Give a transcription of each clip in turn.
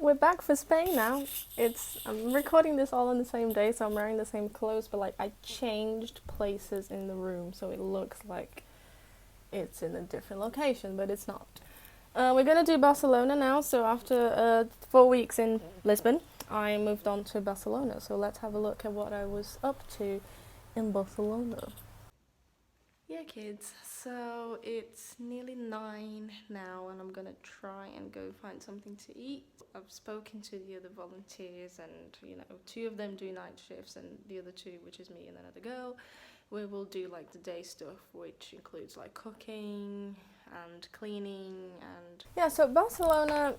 we're back for Spain now. I'm recording this all on the same day, so I'm wearing the same clothes, but like I changed places in the room, so it looks like it's in a different location, but it's not. We're gonna do Barcelona now. So after 4 weeks in Lisbon, I moved on to Barcelona. So let's have a look at what I was up to in Barcelona. Yeah, kids, so it's nearly 9 now, and I'm gonna try and go find something to eat. I've spoken to the other volunteers, and 2 of them do night shifts, and the other 2, which is me and another girl, we will do like the day stuff, which includes like cooking and cleaning. And yeah, so Barcelona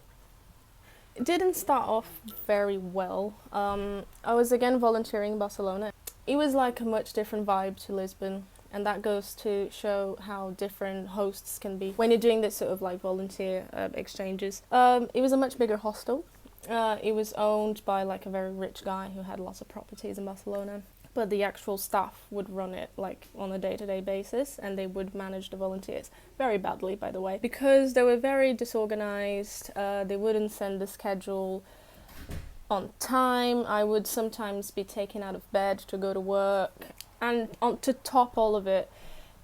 didn't start off very well. I was again volunteering in Barcelona. It was like a much different vibe to Lisbon. And that goes to show how different hosts can be when you're doing this sort of like volunteer exchanges. It was a much bigger hostel. It was owned by like a very rich guy who had lots of properties in Barcelona. But the actual staff would run it like on a day-to-day basis, and they would manage the volunteers very badly, by the way, because they were very disorganized. They wouldn't send the schedule on time. I would sometimes be taken out of bed to go to work. And to top all of it,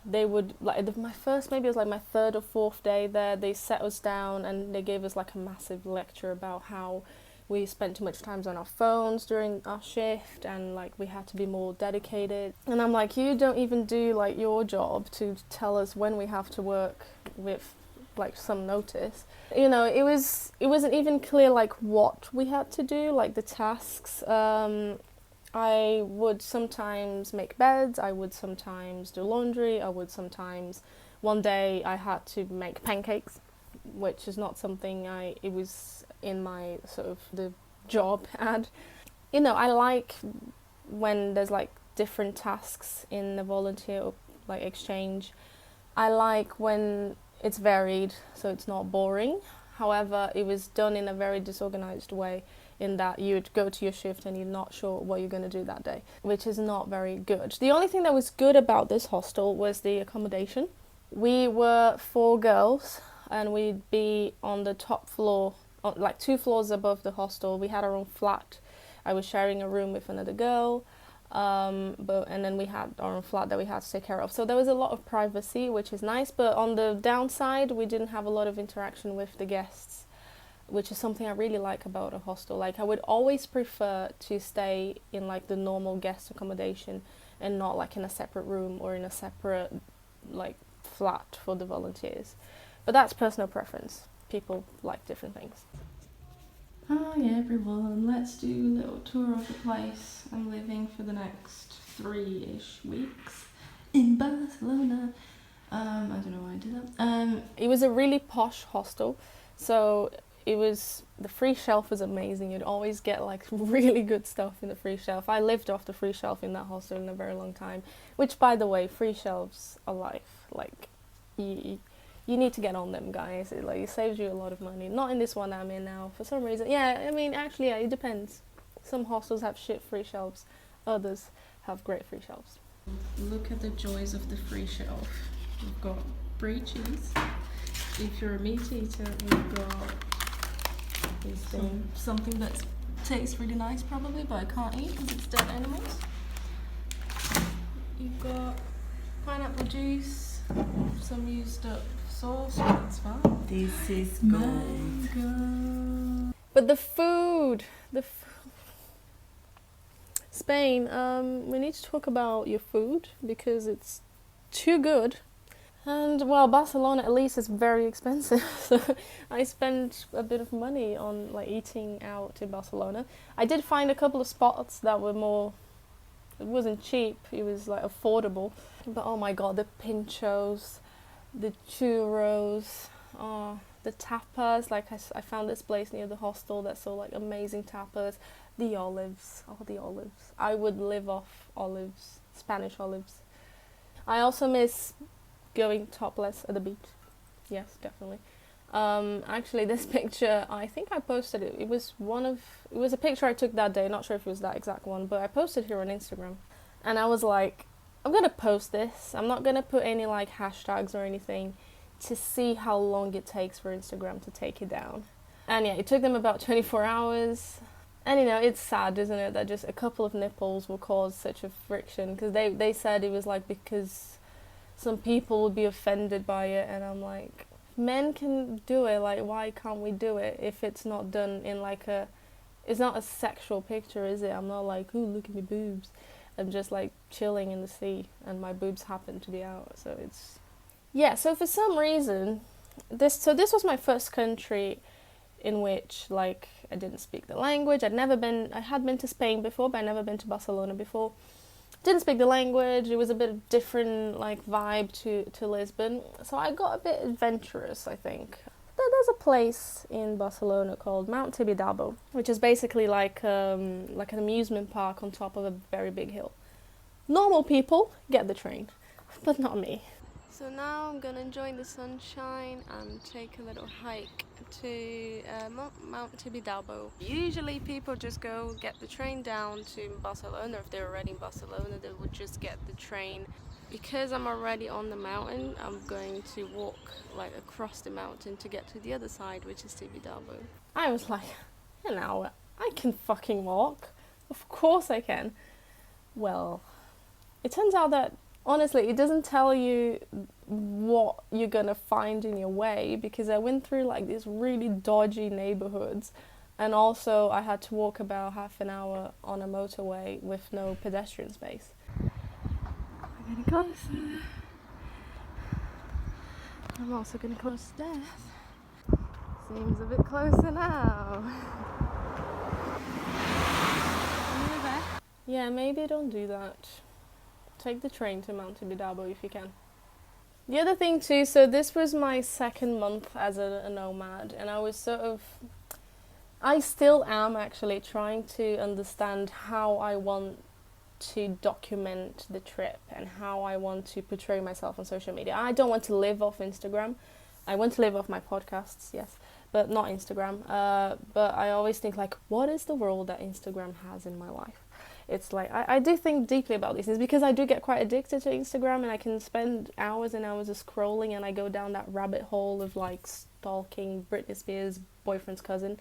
they would, like, maybe it was like my 3rd or 4th day there, they sat us down and they gave us like a massive lecture about how we spent too much time on our phones during our shift, and like we had to be more dedicated. And I'm like, you don't even do like your job to tell us when we have to work with like some notice. It wasn't even clear like what we had to do, like the tasks. I would sometimes make beds, I would sometimes do laundry, one day I had to make pancakes, which is not something it was in my sort of the job ad. I like when there's like different tasks in the volunteer like exchange. I like when it's varied, so it's not boring. However, it was done in a very disorganized way, in that you'd go to your shift and you're not sure what you're going to do that day, which is not very good. The only thing that was good about this hostel was the accommodation. We were 4 girls, and we'd be on the top floor, like 2 floors above the hostel. We had our own flat. I was sharing a room with another girl, and then we had our own flat that we had to take care of. So there was a lot of privacy, which is nice, but on the downside, we didn't have a lot of interaction with the guests, which is something I really like about a hostel. Like, I would always prefer to stay in like the normal guest accommodation and not like in a separate room or in a separate like flat for the volunteers. But that's personal preference. People like different things. Hi everyone, let's do a little tour of the place. I'm living for the next 3-ish weeks in Barcelona. I don't know why I did that. It was a really posh hostel, so the free shelf was amazing. You'd always get like really good stuff in the free shelf. I lived off the free shelf in that hostel in a very long time, which, by the way, free shelves are life. Like, you need to get on them, guys. It saves you a lot of money. Not in this one I'm in now, for some reason. Yeah, I mean, actually, yeah, it depends. Some hostels have shit free shelves, others have great free shelves. Look at the joys of the free shelf. We've got brie cheese. If you're a meat eater, we've got something that tastes really nice probably, but I can't eat because it's dead animals. You've got pineapple juice, some used up sauce, that's fine. This is gold. Mango. But the food. Spain, we need to talk about your food because it's too good. And, well, Barcelona at least is very expensive, so I spent a bit of money on like eating out in Barcelona. I did find a couple of spots that were more, it wasn't cheap, it was like affordable. But oh my god, the pinchos, the churros, the tapas. Like I found this place near the hostel that sold like amazing tapas. The olives, the olives. I would live off olives, Spanish olives. I also miss going topless at the beach. Yes, definitely. Actually, this picture, I think I posted it. It was a picture I took that day. Not sure if it was that exact one, but I posted here on Instagram. And I was like, I'm gonna post this. I'm not gonna put any like hashtags or anything to see how long it takes for Instagram to take it down. And yeah, it took them about 24 hours. And you know, it's sad, isn't it, that just a couple of nipples will cause such a friction. Because they said it was like because some people would be offended by it. And I'm like, men can do it, like why can't we do it if it's not done in like a, it's not a sexual picture, is it? I'm not like, ooh, look at me boobs. I'm just like chilling in the sea and my boobs happen to be out. So it's, yeah, so for some reason, this was my first country in which like I didn't speak the language. I had been to Spain before, but I'd never been to Barcelona before. Didn't speak the language. It was a bit of different like vibe to Lisbon. So I got a bit adventurous, I think. There's a place in Barcelona called Mount Tibidabo, which is basically like an amusement park on top of a very big hill. Normal people get the train, but not me. So now I'm gonna enjoy the sunshine and take a little hike to Mount Tibidabo. Usually people just go get the train down to Barcelona. If they're already in Barcelona, they would just get the train. Because I'm already on the mountain, I'm going to walk like across the mountain to get to the other side, which is Tibidabo. I was like, an hour, I can fucking walk. Of course I can. Well, it turns out that honestly, it doesn't tell you what you're gonna find in your way, because I went through like these really dodgy neighborhoods, and also I had to walk about half an hour on a motorway with no pedestrian space. I'm getting closer. I'm also getting close to death. Seems a bit closer now. Yeah, maybe don't do that. Take the train to Mount Tibidabo if you can. The other thing too, so this was my second month as a nomad, and I was I still am actually trying to understand how I want to document the trip and how I want to portray myself on social media. I don't want to live off Instagram. I want to live off my podcasts, yes, but not Instagram. But I always think like, what is the role that Instagram has in my life? It's like, I do think deeply about these things because I do get quite addicted to Instagram, and I can spend hours and hours of scrolling, and I go down that rabbit hole of like stalking Britney Spears' boyfriend's cousin.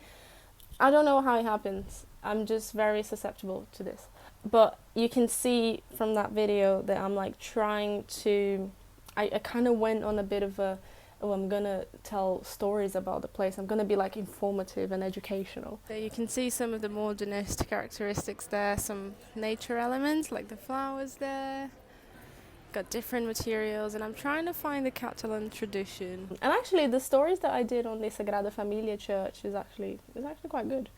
I don't know how it happens. I'm just very susceptible to this. But you can see from that video that I'm like trying to, I kind of went on a bit of a, oh, I'm gonna tell stories about the place. I'm gonna be like informative and educational. So you can see some of the modernist characteristics there, some nature elements like the flowers there. Got different materials, and I'm trying to find the Catalan tradition. And actually the stories that I did on the Sagrada Familia church is actually quite good.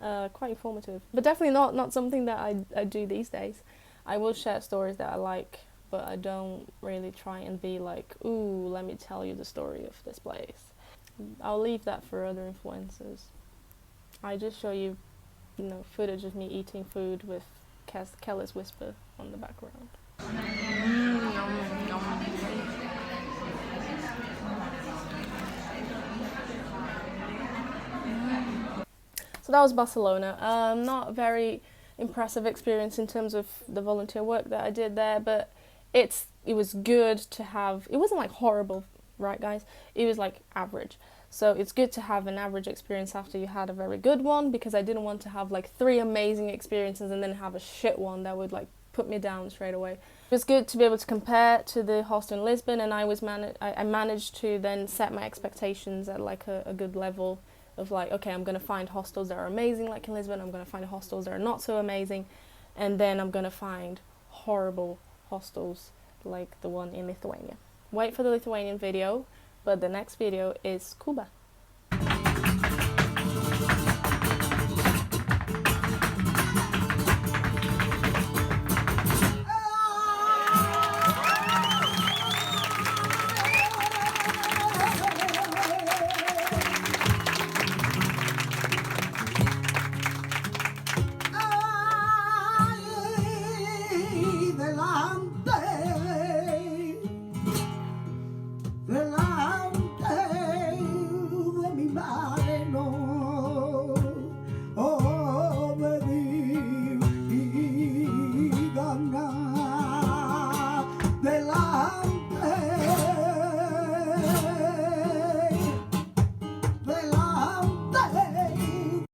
Quite informative. But definitely not something that I do these days. I will share stories that I like, but I don't really try and be like, ooh, let me tell you the story of this place. I'll leave that for other influencers. I just show you, footage of me eating food with Kelly's Whisper on the background. So that was Barcelona. Not a very impressive experience in terms of the volunteer work that I did there, but it was good to have. It wasn't like horrible, right guys? It was like average. So it's good to have an average experience after you had a very good one, because I didn't want to have like 3 amazing experiences and then have a shit one that would like put me down straight away. It was good to be able to compare to the hostel in Lisbon, and I managed to then set my expectations at like a good level of like, okay, I'm going to find hostels that are amazing like in Lisbon, I'm going to find hostels that are not so amazing, and then I'm going to find horrible hostels like the one in Lithuania. Wait for the Lithuanian video, but the next video is CUBA.